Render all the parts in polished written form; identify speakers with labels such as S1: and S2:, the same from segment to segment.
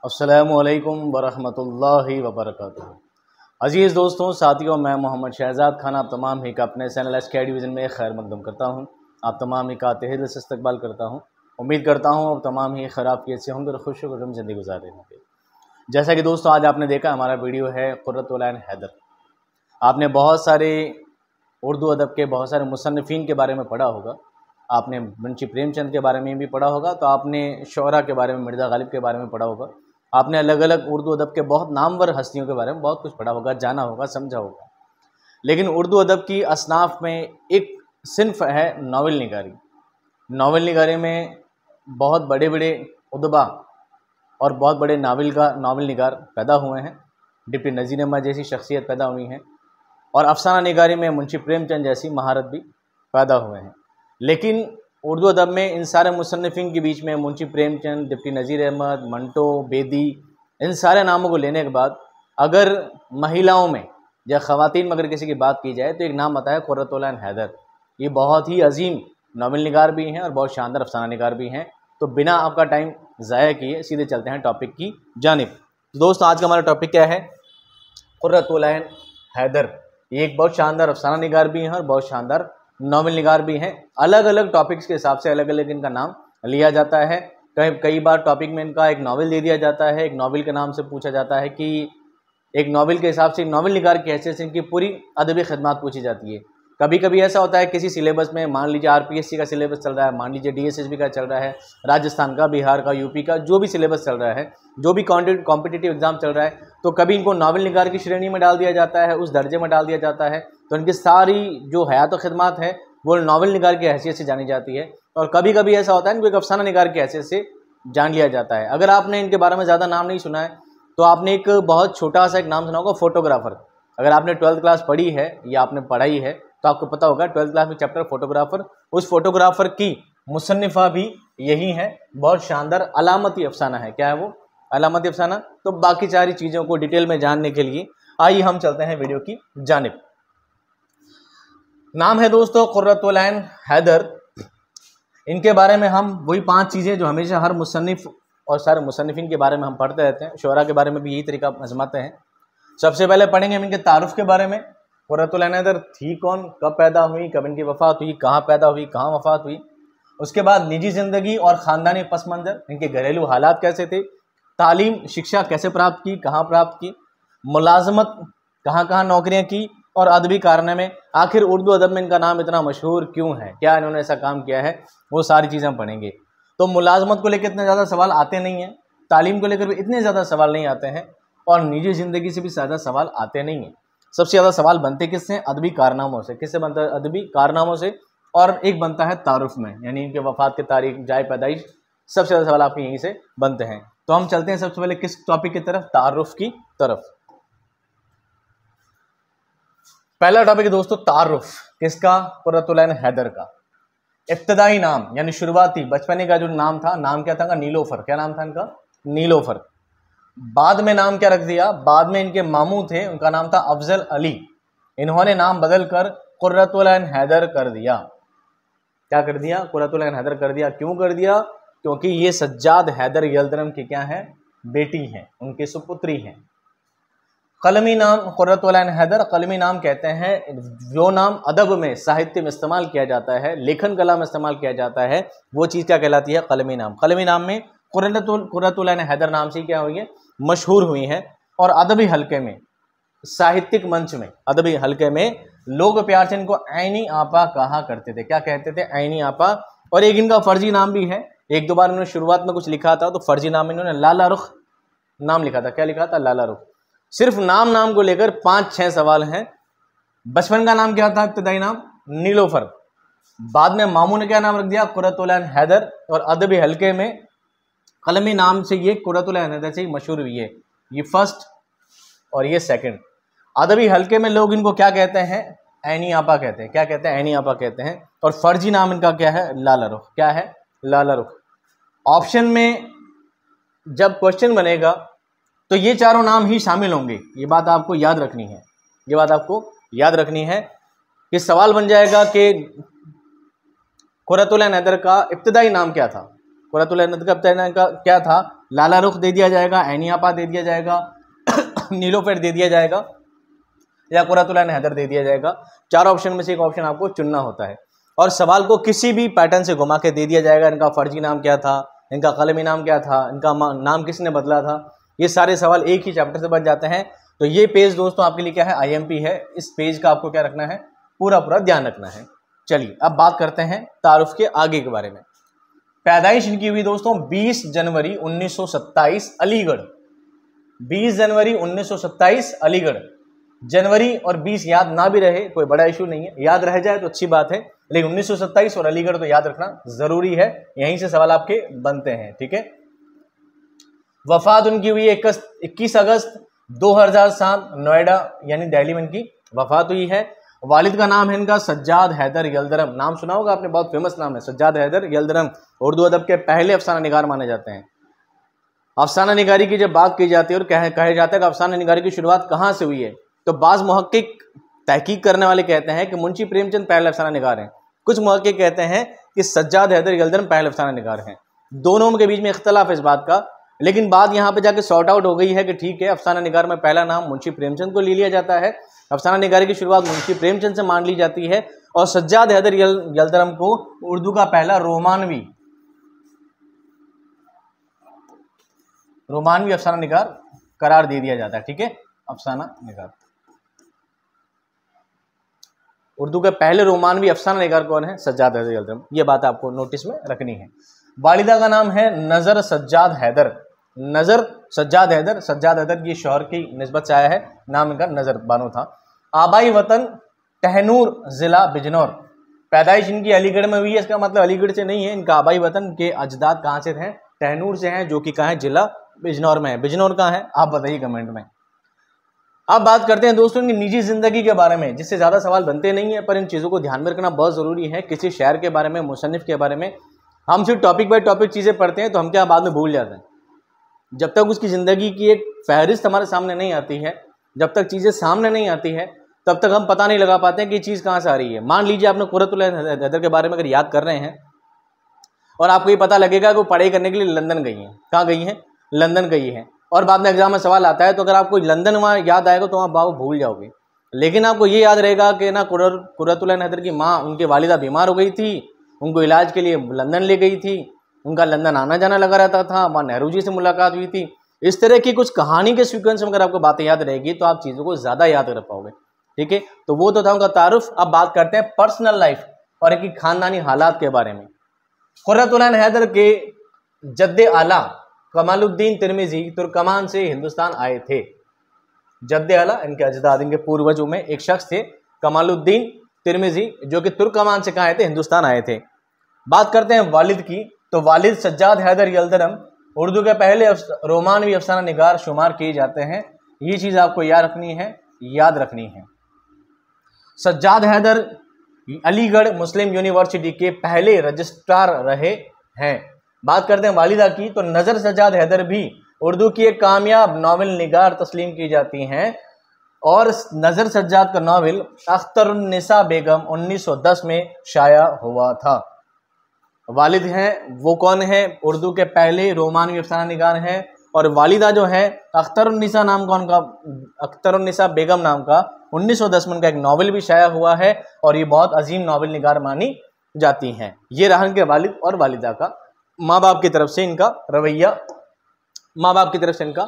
S1: अस्सलामुअलैकुम वरहमतुल्लाहि वबरकातुहू। अज़ीज़ दोस्तों, साथियों, मैं मोहम्मद शहजाद खान आप तमाम ही का अपने चैनल SK डिवीज़न में खैर मकदम करता हूँ। आप तमाम ही का तहे दिल से इस्तकबाल करता हूँ। उम्मीद करता हूँ आप तमाम ही ख़राब से होंगे और खुश खुशम ज़िंदगी गुजार रहे होंगे। जैसा कि दोस्तों आज आपने देखा, हमारा वीडियो है क़ुर्रतुल ऐन हैदर। आपने बहुत सारे उर्दू अदब के बहुत सारे मुसन्निफ़ीन के बारे में पढ़ा होगा। आपने मुंशी प्रेमचंद के बारे में भी पढ़ा होगा, तो आपने शोरा के बारे में, मिर्ज़ा गालिब के बारे में पढ़ा होगा। आपने अलग अलग उर्दू अदब के बहुत नामवर हस्तियों के बारे में बहुत कुछ पढ़ा होगा, जाना होगा, समझा होगा। लेकिन उर्दू अदब की असनाफ़ में एक सिन्फ़ है नावल निगारी। नावल निगारी में बहुत बड़े बड़े उदबा और बहुत बड़े नावल निगार पैदा हुए हैं। डिप्टी नज़ीर अहमद जैसी शख्सियत पैदा हुई हैं और अफसाना निगारी में मुंशी प्रेमचंद जैसी महारत भी पैदा हुए हैं। लेकिन उर्दू अदब में इन सारे मुसन्निफ़ीन के बीच में मुंशी प्रेमचंद, डिप्टी नज़ीर अहमद, मंटो, बेदी, इन सारे नामों को लेने के बाद अगर महिलाओं में या ख़वातीन में अगर किसी की बात की जाए तो एक नाम आता है क़ुर्रतुल ऐन हैदर। ये बहुत ही अजीम नावल निगार भी हैं और बहुत शानदार अफसाना निगार भी हैं। तो बिना आपका टाइम ज़ाया किए सीधे चलते हैं टॉपिक की जानिब। तो दोस्तों आज का हमारा टॉपिक क्या है? क़ुर्रतुल ऐन हैदर। ये एक बहुत शानदार अफसाना निगार भी हैं और बहुत शानदार नावल निगार भी हैं। अलग अलग टॉपिक्स के हिसाब से अलग अलग इनका नाम लिया जाता है। कई बार टॉपिक में इनका एक नावल दे दिया जाता है, एक नावल के नाम से पूछा जाता है कि एक नावल के हिसाब से नावल निगार की हैसियत से इनकी पूरी अदबी खिदमत पूछी जाती है। कभी कभी ऐसा होता है किसी सिलेबस में, मान लीजिए RPSC का सिलेबस चल रहा है, मान लीजिए DSSB का चल रहा है, राजस्थान का, बिहार का, UP का, जो भी सिलेबस चल रहा है, जो भी कॉम्पिटिटिव एग्जाम चल रहा है, तो कभी इनको नावल निगार की श्रेणी में डाल दिया जाता है, उस दर्जे में डाल दिया जाता है। तो इनकी सारी जो हयात खिदमत है वो नावल निगार की हैसियत से जानी जाती है। और कभी कभी ऐसा होता है इनको एक अफसाना निगार की हैसियत से जान लिया जाता है। अगर आपने इनके बारे में ज़्यादा नाम नहीं सुना है तो आपने एक बहुत छोटा सा एक नाम सुना होगा, फोटोग्राफ़र। अगर आपने 12th क्लास पढ़ी है या आपने पढ़ाई है तो आपको पता होगा 12th क्लास में चैप्टर फोटोग्राफ़र, उस फोटोग्राफ़र की मुसन्निफ़ा भी यही है। बहुत शानदार अलामती अफसाना है। क्या है वो? अलामती अफसाना। तो बाकी सारी चीज़ों को डिटेल में जानने के लिए आइए हम चलते हैं वीडियो की जानिब। नाम है दोस्तों क़ुर्रतुल ऐन हैदर। इनके बारे में हम वही 5 चीज़ें जो हमेशा हर मुसन्निफ़ और सारे मुसन्निफ़ीन के बारे में हम पढ़ते रहते हैं, शोरा के बारे में भी यही तरीका आजमाते हैं। सबसे पहले पढ़ेंगे हम इनके तारुफ़ के बारे में। क़ुर्रतुल ऐन हैदर थी कौन, कब पैदा हुई, कब इनकी वफ़ात हुई, कहाँ पैदा हुई, कहाँ वफ़ात हुई। उसके बाद निजी ज़िंदगी और ख़ानदानी पस मंज़र, इनके घरेलू हालात कैसे थे, तालीम शिक्षा कैसे प्राप्त की, कहाँ प्राप्त की, मुलाज़मत कहाँ कहाँ नौकरियाँ की, और अदबी कारनामे, आखिर उर्दू अदब में इनका नाम इतना मशहूर क्यों है, क्या इन्होंने ऐसा काम किया है, वो सारी चीज़ें हम पढ़ेंगे। तो मुलाजमत को लेकर इतने ज़्यादा सवाल आते नहीं हैं, तालीम को लेकर भी इतने ज़्यादा सवाल नहीं आते हैं, और निजी ज़िंदगी से भी ज़्यादा सवाल आते नहीं हैं। सबसे ज़्यादा सवाल बनते किससे? अदबी कारनामों से। किससे बनता है? अदबी कारनामों से। और एक बनता है तारुफ में, यानी इनके वफ़ात की तारीख, जाए पैदाइश, सबसे ज़्यादा सवाल आपके यहीं से बनते हैं। तो हम चलते हैं सबसे पहले किस टॉपिक की तरफ? तारुफ की तरफ। पहला टॉपिक है दोस्तों तारुफ। किसका? क़ुर्रतुल ऐन हैदर का। इब्तदाई नाम यानी शुरुआती बचपने का जो नाम था, नाम क्या था? नीलोफर। क्या नाम था इनका? नीलोफर। बाद में नाम क्या रख दिया? बाद में इनके मामू थे, उनका नाम था अफजल अली। इन्होंने नाम बदल कर क़ुर्रतुल ऐन हैदर कर दिया। क्या कर दिया? क़ुर्रतुल ऐन हैदर कर दिया। क्यों कर दिया? क्योंकि ये सज्जाद हैदर यल्दरम की क्या है? बेटी हैं, उनकी सुपुत्री हैं। कलमी नाम क़ुर्रतुल ऐन हैदर कलमी नाम कहते हैं जो नाम अदब में, साहित्य में इस्तेमाल किया जाता है, लेखन कला में इस्तेमाल किया जाता है, वो चीज़ क्या कहलाती है? कलमी नाम। कलमी नाम में क़ुर्रतुल ऐन हैदर नाम से क्या हुई है? मशहूर हुई है। और अदबी हल्के में, साहित्यिक मंच में, अदबी हल्के में लोग प्यार से इनको ऐनी आपा कहा करते थे। क्या कहते थे? ऐनी आपा। और एक इनका फर्जी नाम भी है। एक दो बार इन्होंने शुरुआत में कुछ लिखा था तो फर्जी नाम इन्होंने लाला रुख नाम लिखा था। क्या लिखा था? लाला रुख। सिर्फ नाम को लेकर 5-6 सवाल हैं। बचपन का नाम क्या था? इब्तदाई नाम नीलोफर। बाद में मामू ने क्या नाम रख दिया? क़ुर्रतुल ऐन हैदर। और अदबी हल्के में कलमी नाम से ये क़ुर्रतुल ऐन हैदर से ही मशहूर हुई है। ये फर्स्ट और ये सेकंड। अदबी हल्के में लोग इनको क्या कहते हैं? ऐनी आपा कहते हैं। क्या कहते हैं? ऐनी आपा कहते हैं। और फर्जी नाम इनका क्या है? लाला रुख। क्या है? लाला रुख। ऑप्शन में जब क्वेश्चन बनेगा तो ये चारों नाम ही शामिल होंगे। ये बात आपको याद रखनी है। ये बात आपको याद रखनी है कि सवाल बन जाएगा कि क़ुर्रतुल ऐन हैदर का इब्तदाई नाम क्या था? क़ुर्रतुल ऐन हैदर का इब्तदाई नाम क्या था? लाला रुख दे दिया जाएगा, ऐनियापा दे दिया जाएगा, नीलोफर दे दिया जाएगा, या कुर्रतुल ऐन हैदर दे दिया जाएगा। 4 ऑप्शन में से एक ऑप्शन आपको चुनना होता है और सवाल को किसी भी पैटर्न से घुमा के दे दिया जाएगा। इनका फर्जी नाम क्या था, इनका कलमी नाम क्या था, इनका नाम किसने बदला था, ये सारे सवाल एक ही चैप्टर से बन जाते हैं। तो ये पेज दोस्तों आपके लिए क्या है, IMP है। इस पेज का आपको क्या रखना है, पूरा ध्यान रखना है। चलिए अब बात करते हैं तारुफ के आगे के बारे में। पैदाइश इनकी हुई दोस्तों 20 जनवरी 1927 अलीगढ़। 20 जनवरी 1927 अलीगढ़। जनवरी और 20 याद ना भी रहे कोई बड़ा इशू नहीं है, याद रह जाए तो अच्छी बात है, लेकिन 1927 और अलीगढ़ तो याद रखना जरूरी है, यहीं से सवाल आपके बनते हैं। ठीक है। वफात उनकी हुई 21 अगस्त 2007 नोएडा यानी दिल्ली में इनकी वफात हुई है। वालिद का नाम है इनका सज्जाद हैदर यल्दरम। नाम सुना होगा आपने, बहुत फेमस नाम है सज्जाद हैदर यल्दरम। उर्दू अदब के पहले अफसाना निगार माने जाते हैं। अफसाना निगारी की जब बात की जाती है और कहा जाता है कि अफसाना निगारी की शुरुआत कहाँ से हुई है, तो बाज़ मुहक्किक तहकीक करने वाले कहते हैं कि मुंशी प्रेमचंद पहले अफसाना निगार हैं। कुछ मुहक्किक कहते हैं कि सज्जाद हैदर यल्दरम पहले अफसाना निगार हैं। दोनों के बीच में इख्तलाफ है इस बात का, लेकिन बात यहाँ पे जाके सॉर्ट आउट हो गई है कि ठीक है, अफसाना निगार में पहला नाम मुंशी प्रेमचंद को ले लिया जाता है। अफसाना निगारी की शुरुआत मुंशी प्रेमचंद से मान ली जाती है और सज्जाद हैदर यल्दरम को उर्दू का पहला रोमानवी अफसाना निगार करार दे दिया जाता है। ठीक है, अफसाना निगार उर्दू के पहले रोमानवी अफसाना निगार कौन है, सज्जाद हैदर यल्दरम। ये बात आपको नोटिस में रखनी है। वालिदा का नाम है नजर सज्जाद हैदर। नजर सज्जाद हैदर, सज्जाद हैदर ये शौहर की निस्बत से आया है, नाम इनका नजर बानो था। आबाई वतन टहनूर जिला बिजनौर। पैदाइश इनकी अलीगढ़ में हुई है, इसका मतलब अलीगढ़ से नहीं है, इनका आबाई वतन के अजदाद कहाँ से थे, टहनूर से हैं, जो कि कहाँ है, जिला बिजनौर में है। बिजनौर कहाँ है आप बताइए कमेंट में। अब बात करते हैं दोस्तों इनकी निजी जिंदगी के बारे में, जिससे ज़्यादा सवाल बनते नहीं है, पर इन चीज़ों को ध्यान में रखना बहुत ज़रूरी है। किसी शायर के बारे में, मुसन्निफ के बारे में हम सिर्फ टॉपिक बाय टॉपिक चीज़ें पढ़ते हैं तो हम क्या बाद में भूल जाते हैं। जब तक उसकी ज़िंदगी की एक फहरिस्त हमारे सामने नहीं आती है, जब तक चीज़ें सामने नहीं आती है, तब तक हम पता नहीं लगा पाते हैं कि चीज़ कहाँ से आ रही है। मान लीजिए आपने कुर्रतुल ऐन हैदर के बारे में अगर याद कर रहे हैं और आपको ये पता लगेगा कि वो पढ़ाई करने के लिए लंदन गई हैं। कहाँ गई हैं, लंदन गई हैं, और बाद में एग्जाम में सवाल आता है तो अगर आपको लंदन वहाँ याद आएगा तो वहाँ बाबू भूल जाओगे। लेकिन आपको ये याद रहेगा कि ना कुर्रतुल ऐन हैदर की माँ, उनकी वालिदा बीमार हो गई थी, उनको इलाज के लिए लंदन ले गई थी, उनका लंदन आना जाना लगा रहता था, वहाँ नेहरू जी से मुलाकात हुई थी। इस तरह की कुछ कहानी के सीक्वेंस में अगर आपको बातें याद रहेगी तो आप चीज़ों को ज़्यादा याद कर पाओगे। ठीक है, तो वो तो था उनका तारुफ। अब बात करते हैं पर्सनल लाइफ और इनकी खानदानी हालात के बारे में। कुर्रतुल ऐन हैदर के जद्दे आला कमालुद्दीन तिर्मिजी तुर्कमान से हिंदुस्तान आए थे। जद्दे आला इनके अजदाद, इनके पूर्वजों में एक शख्स थे कमालुद्दीन तिर्मिजी, जो कि तुर्कमान से कहाँ आए थे, हिंदुस्तान आए थे। बात करते हैं वालिद की, तो वालिद सज्जाद हैदर यल्दरम उर्दू के पहले रोमानवी अफसाना निगार शुमार किए जाते हैं। ये चीज़ आपको याद रखनी है। सज्जाद हैदर अलीगढ़ मुस्लिम यूनिवर्सिटी के पहले रजिस्ट्रार रहे हैं। बात करते हैं वालिदा की, तो नज़र सज्जाद हैदर भी उर्दू की एक कामयाब नावल निगार तस्लीम की जाती हैं और नज़र सज्जाद का नावल अख्तरुन्निसा बेगम 1910 में शाया हुआ था। वालिद हैं वो कौन है, उर्दू के पहले रोमानवी अफसाना निगार हैं, और वालिदा जो है अख्तरुन्निसा नाम का उनका, अख्तरुन्निसा बेगम नाम का 1910 में उनका एक नावल भी शाया हुआ है और ये बहुत अजीम नावल निगार मानी जाती हैं। ये रहा इनके वालिद और वालिदा का माँ बाप की तरफ से इनका रवैया, माँ बाप की तरफ से इनका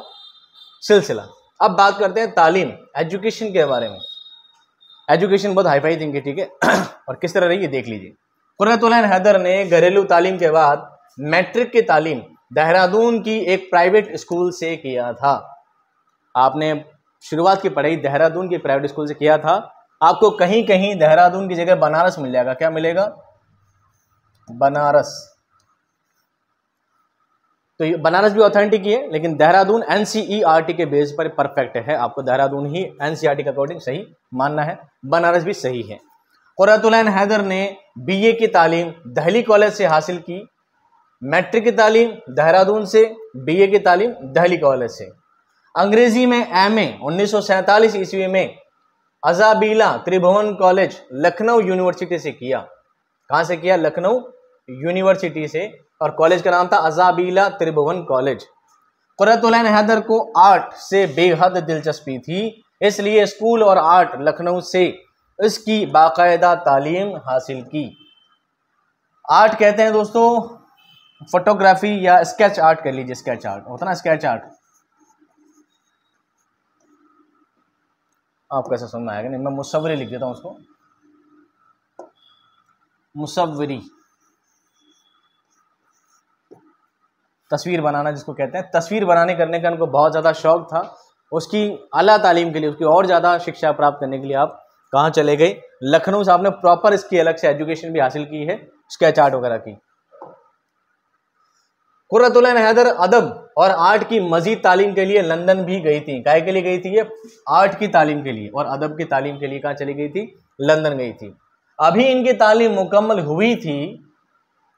S1: सिलसिला। अब बात करते हैं तालीम, एजुकेशन के बारे में। एजुकेशन बहुत हाईफाई थिंग है, ठीक है, और किस तरह रही है देख लीजिए। कुर्रतुल ऐन हैदर ने घरेलू तालीम के बाद मैट्रिक की तालीम देहरादून की एक प्राइवेट स्कूल से किया था। आपने शुरुआत की पढ़ाई देहरादून की प्राइवेट स्कूल से किया था। आपको कहीं कहीं देहरादून की जगह बनारस मिल जाएगा। क्या मिलेगा, बनारस। तो ये बनारस भी ऑथेंटिक ही है, लेकिन देहरादून NCERT के बेस पर परफेक्ट है। आपको देहरादून ही NCERT के अकॉर्डिंग सही मानना है, बनारस भी सही है। कुर्रतुल ऐन हैदर ने BA की तालीम दिल्ली कॉलेज से हासिल की, मैट्रिक की तालीम देहरादून से, BA की तालीम दिल्ली कॉलेज से। अंग्रेजी में MA 1947 ईस्वी में अज़ाबीला त्रिभुवन कॉलेज लखनऊ यूनिवर्सिटी से किया। कहाँ से किया, लखनऊ यूनिवर्सिटी से, और कॉलेज का नाम था अज़ाबीला त्रिभुवन कॉलेज। कुर्रतुल ऐन हैदर को आर्ट से बेहद दिलचस्पी थी, इसलिए स्कूल और आर्ट लखनऊ से इसकी बाकायदा तालीम हासिल की। आर्ट कहते हैं दोस्तों फोटोग्राफी या स्केच आर्ट कर लीजिए, स्केच आर्ट होता ना, स्केच आर्ट आप कैसे समझ में आएगा, नहीं मैं मुसव्वरी लिख देता हूं उसको, मुसव्वरी तस्वीर बनाना जिसको कहते हैं। तस्वीर बनाने करने का उनको बहुत ज़्यादा शौक था। उसकी आला तालीम के लिए, उसकी और ज़्यादा शिक्षा प्राप्त करने के लिए आप कहाँ चले गए, लखनऊ से। आपने प्रॉपर इसकी अलग से एजुकेशन भी हासिल की है, स्केच आर्ट वगैरह की। कुर्रतुल ऐन हैदर अदब और आर्ट की मजीद तालीम के लिए लंदन भी गई थी। काय के लिए गई थी ये? आर्ट की तालीम के लिए और अदब की तालीम के लिए कहाँ चली गई थी? लंदन गई थी। अभी इनकी तालीम मुकम्मल हुई थी,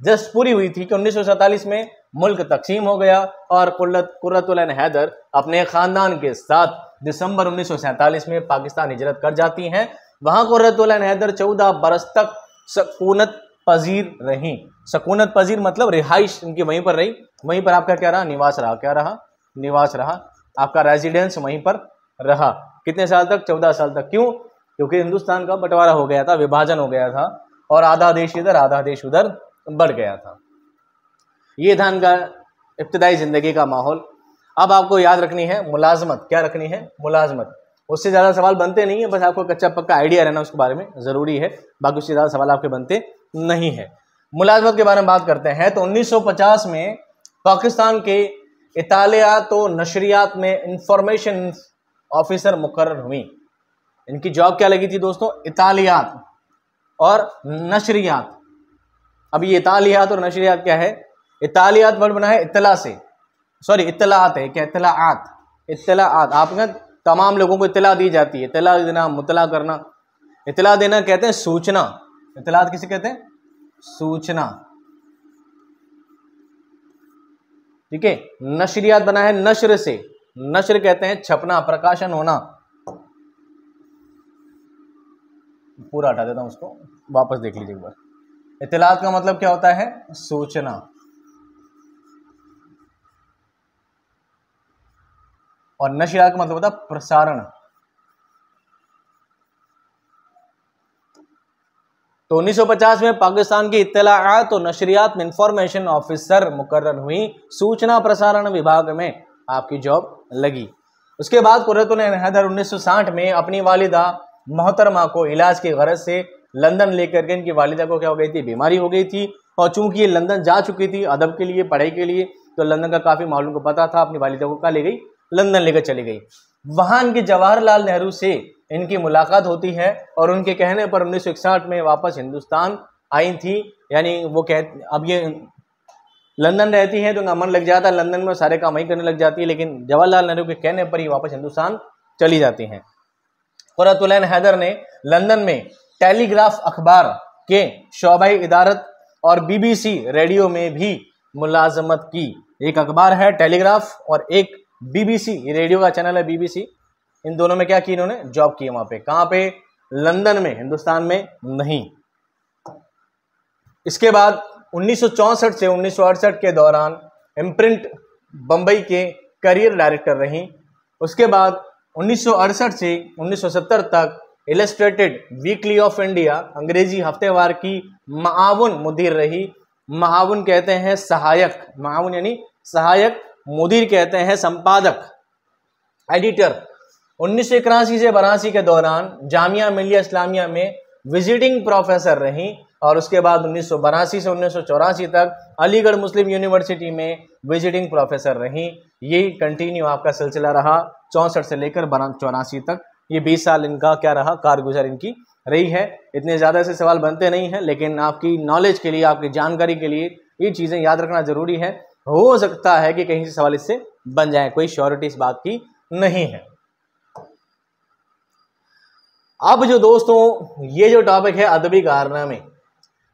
S1: जस्ट पूरी हुई थी कि 1947 में मुल्क तकसीम हो गया और कुर्रतुल ऐन हैदर अपने ख़ानदान के साथ दिसंबर 1947 में पाकिस्तान हिजरत कर जाती हैं। वहाँ कुर्रतुल ऐन हैदर 14 बरस तक सकूनत पजीर रहीं। सकूनत पजीर मतलब रिहाइश इनकी वहीं पर रही, वहीं पर आपका क्या रहा? निवास रहा। क्या रहा? निवास रहा, आपका रेजिडेंस वहीं पर रहा। कितने साल तक? 14 साल तक। क्यों? क्योंकि हिंदुस्तान का बंटवारा हो गया था, विभाजन हो गया था और आधा देश इधर आधा देश उधर बढ़ गया था। ये था इनका इब्तदाई ज़िंदगी का माहौल। अब आपको याद रखनी है मुलाजमत। क्या रखनी है? मुलाजमत। उससे ज़्यादा सवाल बनते नहीं है, बस आपको कच्चा पक्का आइडिया रहना उसके बारे में ज़रूरी है, बाकी उससे ज़्यादा सवाल आपके बनते नहीं है। मुलाजमत के बारे में बात करते हैं तो 1950 में पाकिस्तान के इतालियात व नशरियात में इंफॉर्मेशन ऑफिसर मुकर्रर हुई। इनकी जॉब क्या लगी थी दोस्तों? इतालियात और नशरियात। अब ये इतालियात और नशरियात क्या है? इतालियात वर्ड बना है इत्तला से, सॉरी इत्तलात है क्या? इत्तलाआत। इत्तलाआत आपका तमाम लोगों को इत्तला दी जाती है। इत्तला देना, मुतला करना। इत्तला देना कहते हैं सूचना। इत्तलात किसे कहते हैं? सूचना। ठीक है। नशरियात बना है नश्र से। नश्र कहते हैं छपना, प्रकाशन होना। पूरा हटा देता हूं उसको, वापस देख लीजिए एक बार। इत्तलात का मतलब क्या होता है? सूचना। और नशरियात का मतलब होता है प्रसारण। तो 1950 में पाकिस्तान की इत्तलाआत और नशरियात में इंफॉर्मेशन ऑफिसर मुकर्रर हुई, सूचना प्रसारण विभाग में आपकी जॉब लगी। उसके बाद कुर्रतुल ऐन हैदर 1960 में अपनी वालिदा मोहतरमा को इलाज की गरज से लंदन लेकर के, इनकी वालिदा को क्या हो गई थी? बीमारी हो गई थी। और चूंकि ये लंदन जा चुकी थी अदब के लिए, पढ़ाई के लिए, तो लंदन का काफ़ी मालूम को पता था। अपनी वालिदा को कहाँ ले गई? लंदन लेकर चली गई। वहाँ इनके जवाहरलाल नेहरू से इनकी मुलाकात होती है और उनके कहने पर 1961 में वापस हिंदुस्तान आई थी। यानी वो अब ये लंदन रहती हैं तो उनका मन लग जाता है लंदन में, सारे काम वहीं करने लग जाती है, लेकिन जवाहरलाल नेहरू के कहने पर ही वापस हिंदुस्तान चली जाती हैं। कुर्रतुल ऐन हैदर ने लंदन में टेलीग्राफ अखबार के शोबाई इदारत और BBC रेडियो में भी मुलाजमत की। एक अखबार है टेलीग्राफ और एक BBC रेडियो का चैनल है BBC। इन दोनों में क्या की इन्होंने? जॉब की वहां पे। कहां पे? लंदन में, हिंदुस्तान में नहीं। इसके बाद 1964 से 1968 के दौरान इम्प्रिंट बम्बई के करियर डायरेक्टर रहीं। उसके बाद 1968 से 1970 तक इलस्ट्रेटेड वीकली ऑफ इंडिया अंग्रेजी हफ्तेवार की माआवन मुदीर रही। माआवन कहते हैं सहायक, माआवन यानी सहायक, मुदीर कहते हैं संपादक, एडिटर। 1981 से 82 के दौरान जामिया मिलिया इस्लामिया में विजिटिंग प्रोफेसर रहीं और उसके बाद 1982 से 1984 तक अलीगढ़ मुस्लिम यूनिवर्सिटी में विजिटिंग प्रोफेसर रहीं। ये कंटिन्यू आपका सिलसिला रहा 64 से लेकर 84 तक। ये 20 साल इनका क्या रहा? कारगुजर इनकी रही है। इतने ज़्यादा ऐसे सवाल बनते नहीं हैं, लेकिन आपकी नॉलेज के लिए, आपकी जानकारी के लिए ये चीज़ें याद रखना जरूरी है। हो सकता है कि कहीं से सवाल इससे बन जाए, कोई श्योरिटी इस बात की नहीं है। अब जो दोस्तों ये जो टॉपिक है अदबी कारनामे,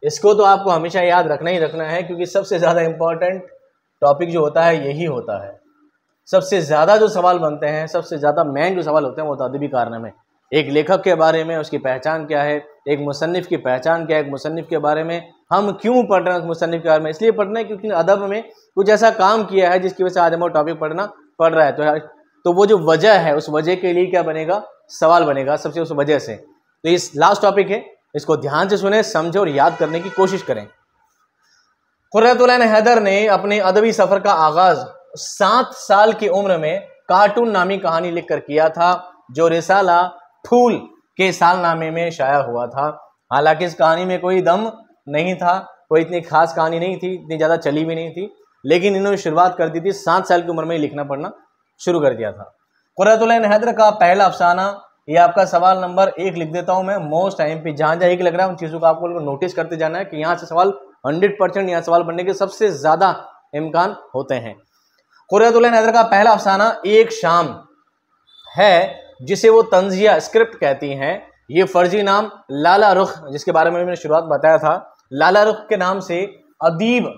S1: इसको तो आपको हमेशा याद रखना ही रखना है, क्योंकि सबसे ज़्यादा इम्पॉर्टेंट टॉपिक जो होता है यही होता है। सबसे ज़्यादा जो सवाल बनते हैं, सबसे ज़्यादा मेन जो सवाल होते हैं वो तो अदबी कारनामे। एक लेखक के बारे में, उसकी पहचान क्या है, एक मुसन्निफ़ की पहचान क्या है, एक मुसन्निफ़ के बारे में हम क्यों पढ़ रहे हैं, उस मुसन्निफ़ के बारे में इसलिए पढ़ रहे हैं क्योंकि अदब में कुछ ऐसा काम किया है जिसकी वजह से आज हमें टॉपिक पढ़ना पड़ रहा है। तो वो जो वजह है उस वजह के लिए क्या बनेगा, सवाल बनेगा सबसे उस वजह से। तो इस लास्ट टॉपिक है, इसको ध्यान से सुने, समझे और याद करने की कोशिश करें। कुर्रतुल ऐन हैदर ने अपने अदबी सफर का आगाज 7 साल की उम्र में कार्टून नामी कहानी लिखकर किया था, जो रिसाला फूल के सालनामे में शाया हुआ था। हालांकि इस कहानी में कोई दम नहीं था, कोई इतनी खास कहानी नहीं थी, इतनी ज़्यादा चली भी नहीं थी, लेकिन इन्होंने शुरुआत कर दी थी 7 साल की उम्र में ही लिखना पढ़ना शुरू कर दिया था। कुर्रतुल ऐन हैदर का पहला अफसाना, ये आपका सवाल नंबर 1 लिख देता हूं मैं, मोस्ट टाइम पे जहां जहां एक लग रहा है उन चीज़ों को आपको नोटिस करते जाना है कि यहाँ से सवाल 100% यहाँ सवाल बनने के सबसे ज़्यादा इम्कान होते हैं। कुर्रतुल ऐन हैदर का पहला अफसाना एक शाम है, जिसे वो तंजिया स्क्रिप्ट कहती हैं। ये फर्जी नाम लाला रुख, जिसके बारे में मैंने शुरुआत बताया था, लाला रुख के नाम से अदीब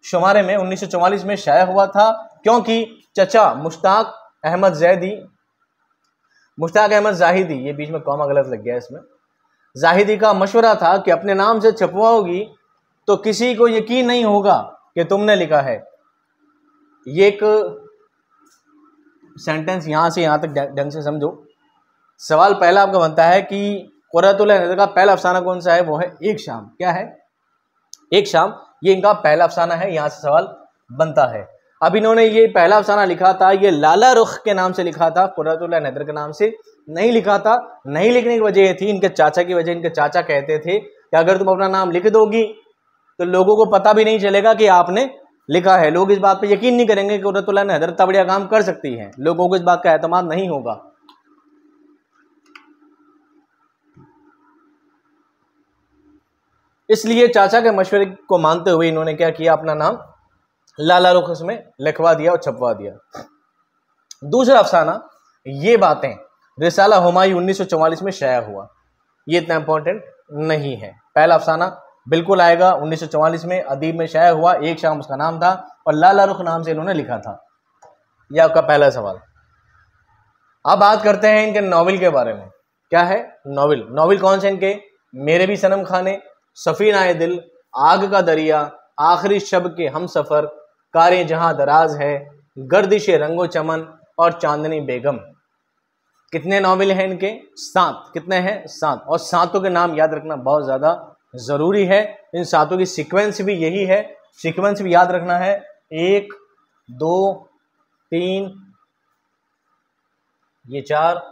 S1: शुमारे में 1944 में शाया हुआ था, क्योंकि चचा मुश्ताक अहमद जाहिदी, ये बीच में कॉमा गलत लग गया इसमें, जाहिदी का मशवरा था कि अपने नाम से छपवाओगी तो किसी को यकीन नहीं होगा कि तुमने लिखा है। ये एक सेंटेंस यहाँ से यहाँ तक ढंग से समझो। सवाल पहला आपका बनता है कि कुर्रतुल ऐन हैदर का पहला अफसाना कौन सा है, वो है एक शाम। क्या है? एक शाम, ये इनका पहला अफसाना है, यहाँ से सवाल बनता है। अब इन्होंने ये पहला अफसाना लिखा था, ये लाला रुख के नाम से लिखा था, कुर्रतुल ऐन हैदर के नाम से नहीं लिखा था। नहीं लिखने की वजह ये थी, इनके चाचा की वजह। इनके चाचा कहते थे कि अगर तुम अपना नाम लिख दोगी तो लोगों को पता भी नहीं चलेगा कि आपने लिखा है, लोग इस बात पे यकीन नहीं करेंगे कि कुर्रतुल ऐन हैदर इतना बढ़िया काम कर सकती है, लोगों को इस बात का एतमाद नहीं होगा। इसलिए चाचा के मशवरे को मानते हुए इन्होंने क्या किया, अपना नाम लाला रुख उसमें लिखवा दिया और छपवा दिया। दूसरा अफसाना, ये बातें, रिसाला हुमायूं 1944 में शाया हुआ। ये इतना इंपॉर्टेंट नहीं है। पहला अफसाना बिल्कुल आएगा, 1944 में अदीब में शाया हुआ, एक शाम उसका नाम था और लाला रुख नाम से इन्होंने लिखा था। यह आपका पहला सवाल। अब बात करते हैं इनके नॉवेल के बारे में। क्या है? नॉवेल कौन से इनके? मेरे भी सनम खाने, सफीना दिल, आग का दरिया, आखिरी शब के हम सफ़र, कारें जहां दराज है, गर्दिश रंगो चमन और चांदनी बेगम। कितने नॉवेल हैं इनके? 7। कितने हैं? 7। और 7 के नाम याद रखना बहुत ज़्यादा ज़रूरी है। इन 7 की सीक्वेंस भी यही है, सीक्वेंस भी याद रखना है। 1, 2, 3, ये 4,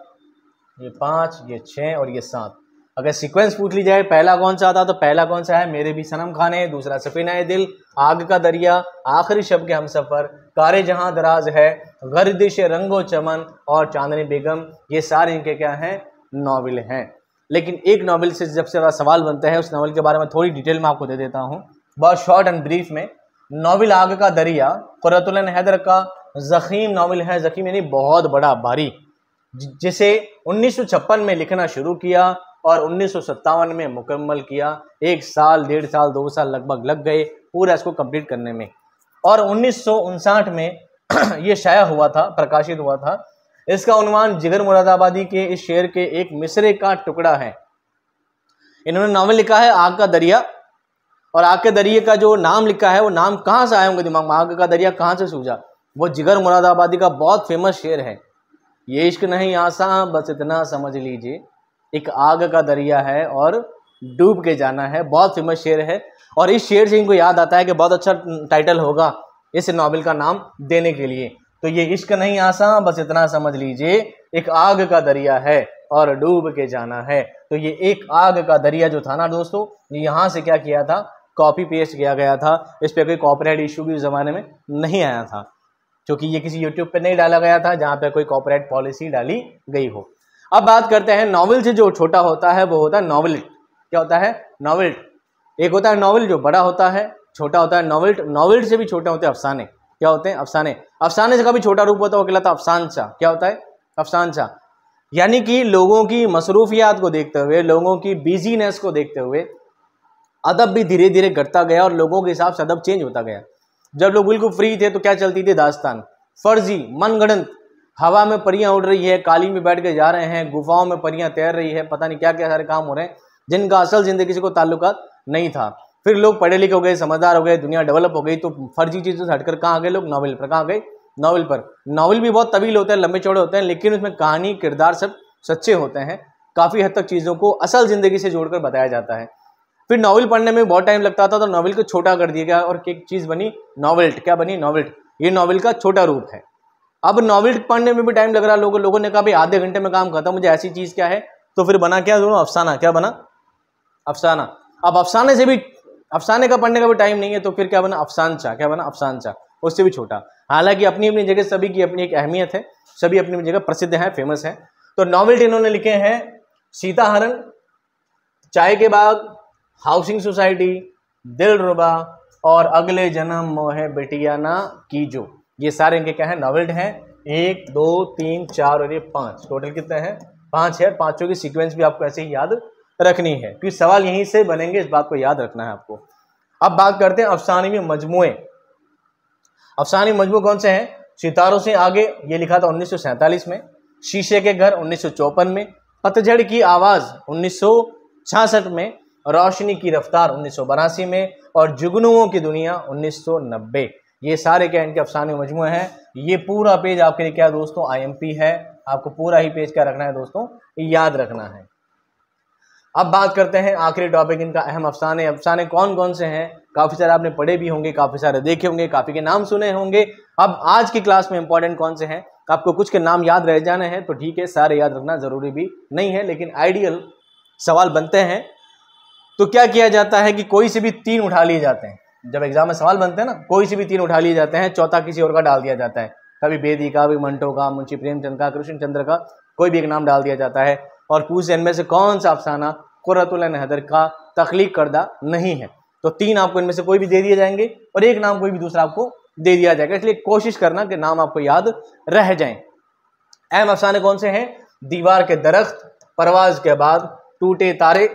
S1: ये 5, ये 6 और ये 7। अगर सीक्वेंस पूछ ली जाए पहला कौन सा था, तो पहला कौन सा है? मेरे भी सनम खाने। दूसरा सफीना दिल, आग का दरिया, आखिरी शब के हम सफ़र, कारे जहां दराज है, गर्दिश रंगो चमन और चांदनी बेगम। ये सारे इनके क्या हैं? नॉवेल हैं। लेकिन एक नॉवेल से जब से ज़्यादा सवाल बनते हैं, उस नॉवेल के बारे में थोड़ी डिटेल में आपको दे देता हूँ, बहुत शॉर्ट एंड ब्रीफ में। नॉवेल आग का दरिया कुर्रतुल ऐन हैदर का ज़ख़ीम नॉवेल है। ज़ख़ीम यानी बहुत बड़ा, भारी, जिसे 1956 में लिखना शुरू किया और 1957 में मुकम्मल किया। 1 साल, 1.5 साल, 2 साल लगभग लग गए पूरा इसको कंप्लीट करने में। और 1959 में ये शाया हुआ था, प्रकाशित हुआ था। इसका उन्वान जिगर मुरादाबादी के इस शेर के एक मिसरे का टुकड़ा है। इन्होंने नॉवेल लिखा है आग का दरिया, और आग के दरिया का जो नाम लिखा है वो नाम कहाँ से आए होंगे दिमाग में? आग का दरिया कहाँ से सूझा? वो जिगर मुरादाबादी का बहुत फेमस शेर है, ये इश्क नहीं आसान बस इतना समझ लीजिए, एक आग का दरिया है और डूब के जाना है। बहुत फेमस शेर है, और इस शेर से इनको याद आता है कि बहुत अच्छा टाइटल होगा इस नॉवेल का नाम देने के लिए। तो ये इश्क नहीं आसान बस इतना समझ लीजिए, एक आग का दरिया है और डूब के जाना है। तो ये एक आग का दरिया जो था ना दोस्तों, यहाँ से क्या किया था? कॉपी पेस्ट किया गया था। इस पर कोई कॉपीराइट इशू भी उस ज़माने में नहीं आया था, क्योंकि ये किसी यूट्यूब पे नहीं डाला गया था जहाँ पे कोई कॉपीराइट पॉलिसी डाली गई हो। अब बात करते हैं नॉवेल से जो छोटा होता है वो होता है नॉवेलिट। क्या होता है? नॉवेलिट। एक होता है नॉवेल जो बड़ा होता है, छोटा होता है नॉवेलिट। नॉवेलिट से भी छोटे होते हैं अफसाने। क्या होते हैं? अफसाने। अफसाने से कभी छोटा रूप होता है वो कहलाता है अफसानचा। क्या होता है? अफसानचा। यानी कि लोगों की मसरूफियात को देखते हुए, लोगों की बिजीनेस को देखते हुए अदब भी धीरे धीरे घटता गया और लोगों के हिसाब से अदब चेंज होता गया। जब लोग बिल्कुल फ्री थे तो क्या चलती थी? दास्तान, फर्जी, मनगढ़ंत, हवा में परियां उड़ रही है, कालीन में बैठ के जा रहे हैं, गुफाओं में परियां तैर रही है, पता नहीं क्या क्या सारे काम हो रहे हैं जिनका असल जिंदगी से कोई ताल्लुकात नहीं था। फिर लोग पढ़े लिखे हो गए, समझदार हो गए, दुनिया डेवलप हो गई, तो फर्जी चीज़ों से हटकर कहाँ आ गए लोग? नॉवल पर। कहाँ गए? नॉवल पर। नॉवल भी बहुत तवील होते हैं, लंबे चौड़े होते हैं, लेकिन उसमें कहानी, किरदार सब सच्चे होते हैं। काफ़ी हद तक चीज़ों को असल ज़िंदगी से जोड़कर बताया जाता है। फिर नॉवल पढ़ने में बहुत टाइम लगता था, तो नॉवल को छोटा कर दिया गया और एक चीज़ बनी नॉवेल्ट। क्या बनी? नॉवेल्ट। ये नॉवल का छोटा रूप है। अब नॉवल पढ़ने में भी टाइम लग रहा है, लोगों ने कहा भाई आधे घंटे में काम खत्म, मुझे ऐसी चीज़ क्या है? तो फिर बना क्या दोनों? अफसाना। क्या बना? अफसाना। अब अफसाने का पढ़ने का भी टाइम नहीं है, तो फिर क्या बना? अफसानचा। क्या बना? अफसानचा। उससे भी छोटा। हालांकि अपनी अपनी जगह सभी की अपनी एक अहमियत है, सभी अपनी अपनी जगह प्रसिद्ध हैं, फेमस हैं। तो नॉवेल्टी इन्होंने लिखे हैं सीताहरण, चाय के बाग, हाउसिंग सोसाइटी, दिलरुबा और अगले जन्म मोहे बिटिया ना कीजो। ये सारे इनके क्या है? नॉवेल्ट हैं। 1 2 3 4 और ये 5, टोटल कितने हैं? 5 है। पांचों की सीक्वेंस भी आपको ऐसे ही याद रखनी है, क्योंकि सवाल यहीं से बनेंगे, इस बात को याद रखना है आपको। अब बात करते हैं अफसानवी मजमुए। अफसानवी मजमू कौन से हैं? सितारों से आगे, ये लिखा था 1947 में। शीशे के घर 1954 में। पतझड़ की आवाज 1966 में। रोशनी की रफ्तार 1982 में। और जुगनुओं की दुनिया 1990। ये सारे क्या इनके अफसाने मजमूए हैं। ये पूरा पेज आपके लिए क्या दोस्तों? IMP है। आपको पूरा ही पेज क्या रखना है दोस्तों? याद रखना है। अब बात करते हैं आखिरी टॉपिक इनका, अहम अफसाने। अफसाने कौन कौन से हैं? काफी सारे आपने पढ़े भी होंगे, काफी सारे देखे होंगे, काफी के नाम सुने होंगे। अब आज की क्लास में इंपॉर्टेंट कौन से हैं? आपको कुछ के नाम याद रह जाने हैं तो ठीक है, सारे याद रखना जरूरी भी नहीं है, लेकिन आइडियल सवाल बनते हैं। तो क्या किया जाता है कि कोई से भी 3 उठा लिए जाते हैं। जब एग्जाम में सवाल बनते हैं ना, कोई से भी 3 उठा लिए जाते हैं, चौथा किसी और का डाल दिया जाता है। कभी बेदी का, कभी मंटो का, मुंशी प्रेमचंद का, कृष्णचंद्र का, कोई भी एक नाम डाल दिया जाता है और पूछे इनमें से कौन सा अफसाना कुर्रतुल ऐन हैदर का तख्लीक करदा नहीं है। तो 3 आपको इनमें से कोई भी दे दिए जाएंगे और एक नाम कोई भी दूसरा आपको दे दिया जाएगा। इसलिए कोशिश करना कि नाम आपको याद रह जाएं। अहम अफसाने कौन से हैं? दीवार के दरख्त, परवाज के बाद, टूटे तारे,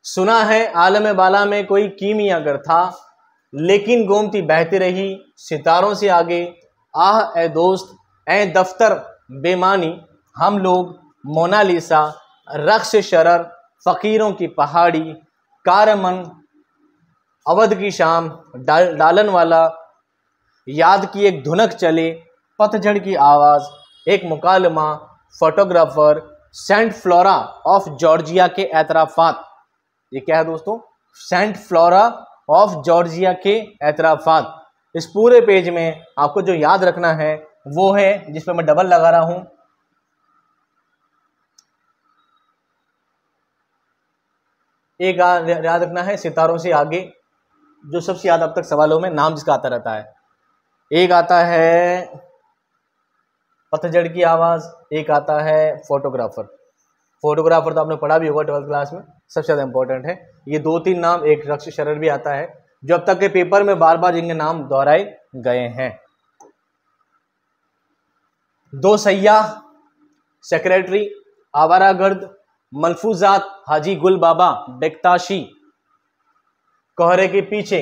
S1: सुना है आलम बाला में कोई कीमियागर था, लेकिन गोमती बहती रही सितारों से आगे, आह ए दोस्त, ए दफ्तर बेमानी, हम लोग, मोनालिसा, रक्स शरर, फकीरों की पहाड़ी, कारमन, अवध की शाम, डालन वाला, याद की एक धुनक चले, पतझड़ की आवाज़, एक मुकालमा, photographer, saint Flora of Georgia के एतराफात। ये क्या है दोस्तों? सेंट फ्लोरा ऑफ जॉर्जिया के एतराफात। इस पूरे पेज में आपको जो याद रखना है वो है, जिस पर मैं डबल लगा रहा हूं, एक याद रखना है सितारों से आगे, जो सबसे याद अब तक सवालों में नाम जिसका आता रहता है। एक आता है पतझड़ की आवाज़, एक आता है फोटोग्राफर। फोटोग्राफर तो आपने पढ़ा भी होगा 12th क्लास में, सबसे ज़्यादा इंपॉर्टेंट है। ये 2-3 नाम, एक रक्स शरर भी आता है, जो अब तक के पेपर में बार बार जिनके नाम दोहराए गए हैं। 2 सैयाह, सेक्रेटरी, आवारागर्द, मलफूजात, हाजी गुल बाबा बेक्ताशी, कोहरे के पीछे,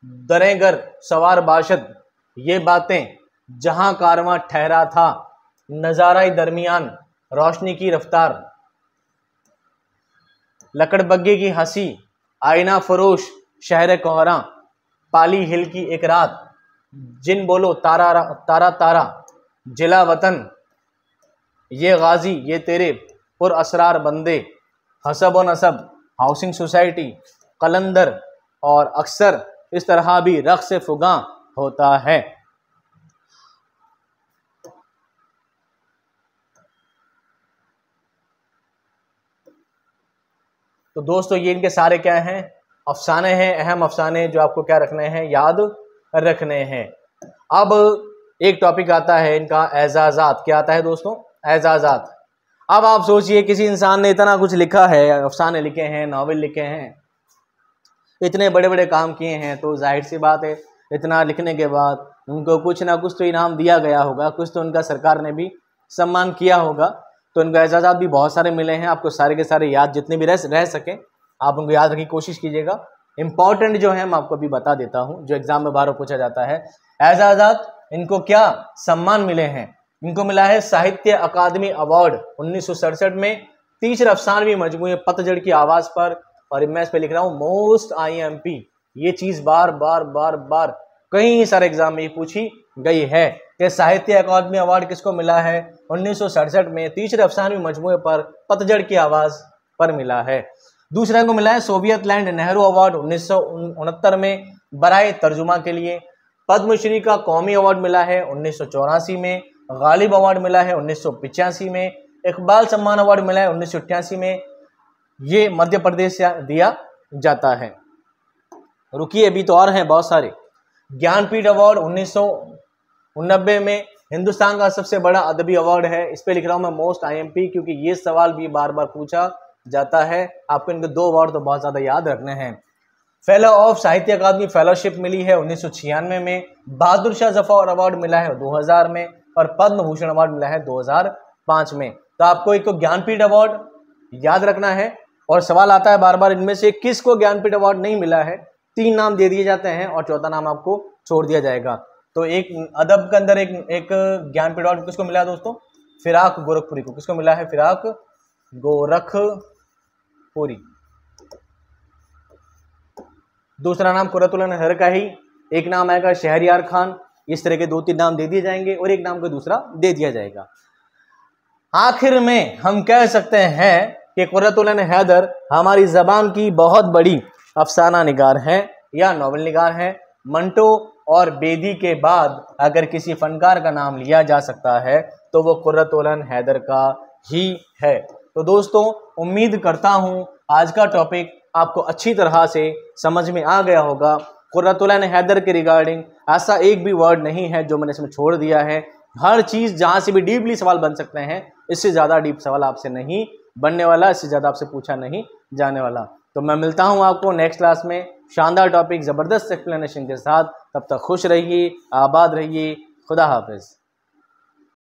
S1: दरेगर सवार बाशद, ये बातें, जहां कारवां ठहरा था, नजारा दरमियान, रोशनी की रफ्तार, लकड़बग्गे की हंसी, आईना फरोश, शहर कोहरा, पाली हिल की एक रात, जिन बोलो तारा तारा तारा, जिला वतन, ये गाजी ये तेरे पुर असरार बंदे, हसब व नसब, हाउसिंग सोसाइटी, कलंदर, और अक्सर इस तरह भी रक्स फुगा होता है। तो दोस्तों ये इनके सारे क्या हैं? अफसाने हैं, अहम अफसाने, जो आपको क्या रखने हैं? याद रखने हैं। अब एक टॉपिक आता है इनका एजाजात। क्या आता है दोस्तों? एजाजात। अब आप सोचिए, किसी इंसान ने इतना कुछ लिखा है, अफसाने लिखे हैं, नावल लिखे हैं, इतने बड़े बड़े काम किए हैं, तो जाहिर सी बात है इतना लिखने के बाद उनको कुछ ना कुछ तो इनाम दिया गया होगा, कुछ तो उनका सरकार ने भी सम्मान किया होगा। तो उनको एजाज़ात भी बहुत सारे मिले हैं। आपको सारे के सारे याद जितने भी रह सके आप उनको याद रखने की कोशिश कीजिएगा। इंपॉर्टेंट जो है मैं आपको अभी बता देता हूँ, जो एग्जाम में बार पूछा जाता है। एजाज़ात, इनको क्या सम्मान मिले हैं? इनको मिला है साहित्य अकादमी अवार्ड 1967 में, तीसरे अफसानवी मजमूए पतझड़ की आवाज़ पर। और मैं इस पे लिख रहा हूँ मोस्ट IMP। ये चीज़ बार बार बार बार कई सारे एग्जाम में पूछी गई है कि साहित्य अकादमी अवार्ड किसको मिला है। 1967 में तीसरे अफसानवी मजमूए पर पतझड़ की आवाज़ पर मिला है। दूसरे को मिला है सोवियत लैंड नेहरू अवार्ड 1969 में बराए तर्जुमा के लिए। पद्मश्री का कौमी अवार्ड मिला है 1984 में। गालिब अवार्ड मिला है 1985 में। इकबाल सम्मान अवार्ड मिला है 1988 में। ये मध्य प्रदेश से दिया जाता है। रुकिए, अभी तो और हैं बहुत सारे। ज्ञानपीठ अवार्ड 1990 में हिंदुस्तान का सबसे बड़ा अदबी अवार्ड है। इस पे लिख रहा हूँ मैं मोस्ट IMP, क्योंकि ये सवाल भी बार बार पूछा जाता है। आपको इनके 2 अवार्ड तो बहुत ज़्यादा याद रखने हैं। फेलो ऑफ साहित्य अकादमी फेलोशिप मिली है 1996 में। बहादुर शाह जफर अवार्ड मिला है 2000 में। और पद्म भूषण अवार्ड मिला है 2005 में। तो आपको एक तो ज्ञानपीठ अवार्ड याद रखना है। और सवाल आता है बार बार, इनमें से किसको ज्ञानपीठ अवार्ड नहीं मिला है। 3 नाम दे दिए जाते हैं और चौथा नाम आपको छोड़ दिया जाएगा। तो एक अदब के अंदर एक ज्ञानपीठ अवार्ड किसको मिला है दोस्तों? फिराक गोरखपुरी को। किसको मिला है? फिराक गोरखपुरी। दूसरा नाम कुर्रतुल ऐन हैदर का ही। एक नाम आएगा शहरयार खान। इस तरह के 2-3 नाम दे दिए जाएंगे और एक नाम को दूसरा दे दिया जाएगा। आखिर में हम कह सकते हैं कि कुर्रतुल ऐन हैदर हमारी जबान की बहुत बड़ी अफसाना निगार हैं या नॉवल निगार हैं। मंटो और बेदी के बाद अगर किसी फनकार का नाम लिया जा सकता है तो वो कुर्रतुल ऐन हैदर का ही है। तो दोस्तों, उम्मीद करता हूं आज का टॉपिक आपको अच्छी तरह से समझ में आ गया होगा। कुर्रतुल ऐन हैदर के रिगार्डिंग ऐसा एक भी वर्ड नहीं है जो मैंने इसमें छोड़ दिया है। हर चीज़ जहाँ से भी डीपली सवाल बन सकते हैं, इससे ज़्यादा डीप सवाल आपसे नहीं बनने वाला, इससे ज़्यादा आपसे पूछा नहीं जाने वाला। तो मैं मिलता हूँ आपको नेक्स्ट क्लास में शानदार टॉपिक ज़बरदस्त एक्सप्लेनेशन के साथ। तब तक खुश रहिए, आबाद रहिए। खुदा हाफिज़।